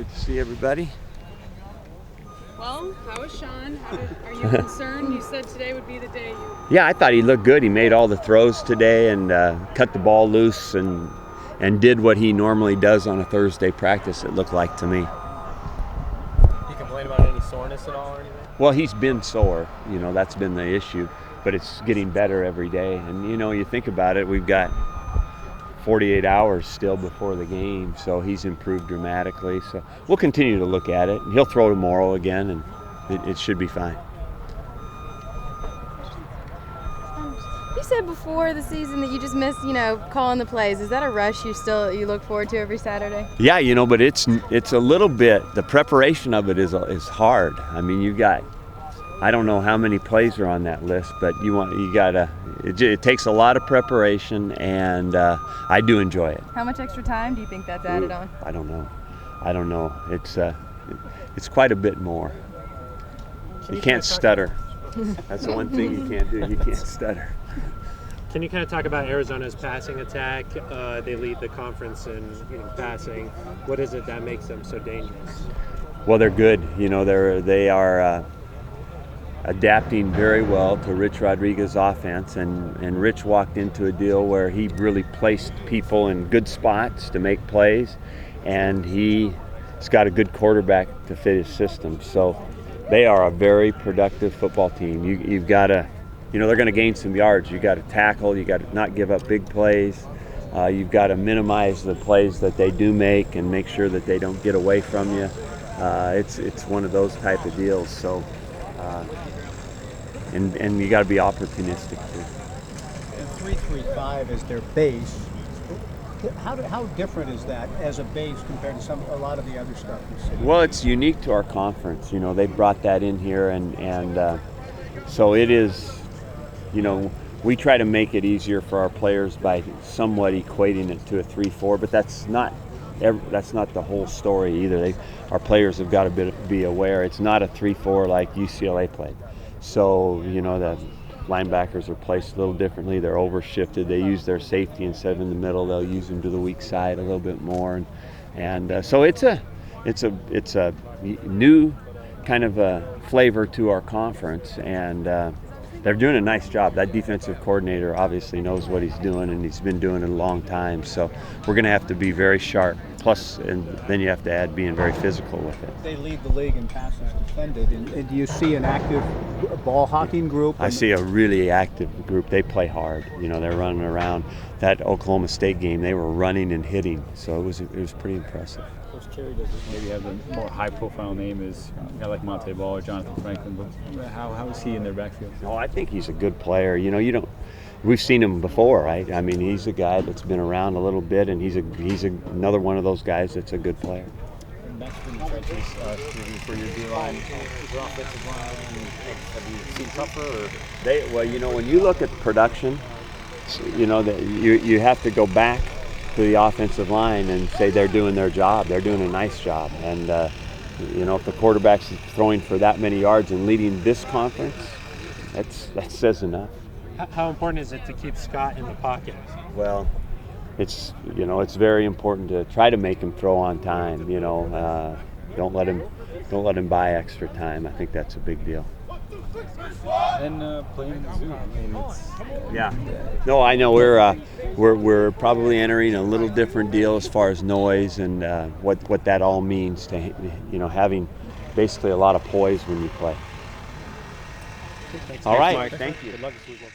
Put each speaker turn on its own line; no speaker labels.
Good to see everybody.
Well, how is Sean? Are you concerned? You said today would be the day.
Yeah, I thought he looked good. He made all the throws today and cut the ball loose and did what he normally does on a Thursday practice, it looked like to me.
You complain about any soreness at all or anything?
Well, he's been sore. That's been the issue. But it's getting better every day. And, you think about it, we've got 48 hours still before the game, so he's improved dramatically. So we'll continue to look at it. He'll throw tomorrow again, and it should be fine.
You said before the season that you just miss, calling the plays. Is that a rush you look forward to every Saturday?
Yeah, but it's a little bit. The preparation of it is hard. I mean, you got, I don't know how many plays are on that list, but it takes a lot of preparation, and I do enjoy it.
How much extra time do you think that's added on?
I don't know. It's quite a bit more. You can't stutter. That's the one thing you can't do. You can't stutter.
Can you kind of talk about Arizona's passing attack? They lead the conference in passing. What is it that makes them so dangerous?
Well, they're good. They are adapting very well to Rich Rodriguez's offense, and Rich walked into a deal where he really placed people in good spots to make plays, and he's got a good quarterback to fit his system. So they are a very productive football team. You've got to, they're going to gain some yards. You've got to tackle. You've got to not give up big plays. You've got to minimize the plays that they do make and make sure that they don't get away from you. It's one of those type of deals. So. And you got to be opportunistic too.
3-3-5 is their base. How different is that as a base compared to a lot of the other stuff we see?
Well, it's unique to our conference. They brought that in here, and so it is. We try to make it easier for our players by somewhat equating it to a 3-4, but that's not the whole story either. Our players have got to be aware it's not a 3-4 like UCLA played. So, the linebackers are placed a little differently. They're overshifted. They use their safety instead of in the middle. They'll use them to the weak side a little bit more. And so it's a new kind of a flavor to our conference. And they're doing a nice job. That defensive coordinator obviously knows what he's doing, and he's been doing it a long time. So we're going to have to be very sharp. Plus, and then you have to add being very physical with it.
They lead the league in passes defended. And do you see an active ball hawking group?
I see a really active group. They play hard. They're running around. That Oklahoma State game, they were running and hitting. So it was pretty impressive.
Coach Terry doesn't maybe have a more high-profile name as a guy like Monte Ball or Jonathan Franklin, but how is he in their backfield?
No, I think he's a good player. We've seen him before, right? I mean, he's a guy that's been around a little bit, and he's another one of those guys that's a good player.
Back to the trenches for your D-line, your offensive line, have you seen tougher? Or?
When you look at production, that you have to go back to the offensive line and say they're doing their job. They're doing a nice job. And, if the quarterback's throwing for that many yards and leading this conference, that says enough.
How important is it to keep Scott in the pocket?
Well, it's very important to try to make him throw on time. Don't let him buy extra time. I think that's a big deal.
And playing in the zoo. I mean,
yeah. No, I know we're probably entering a little different deal as far as noise and what that all means to having basically a lot of poise when you play.
Thanks,
all right,
Mike.
thank you.
Good luck this weekend.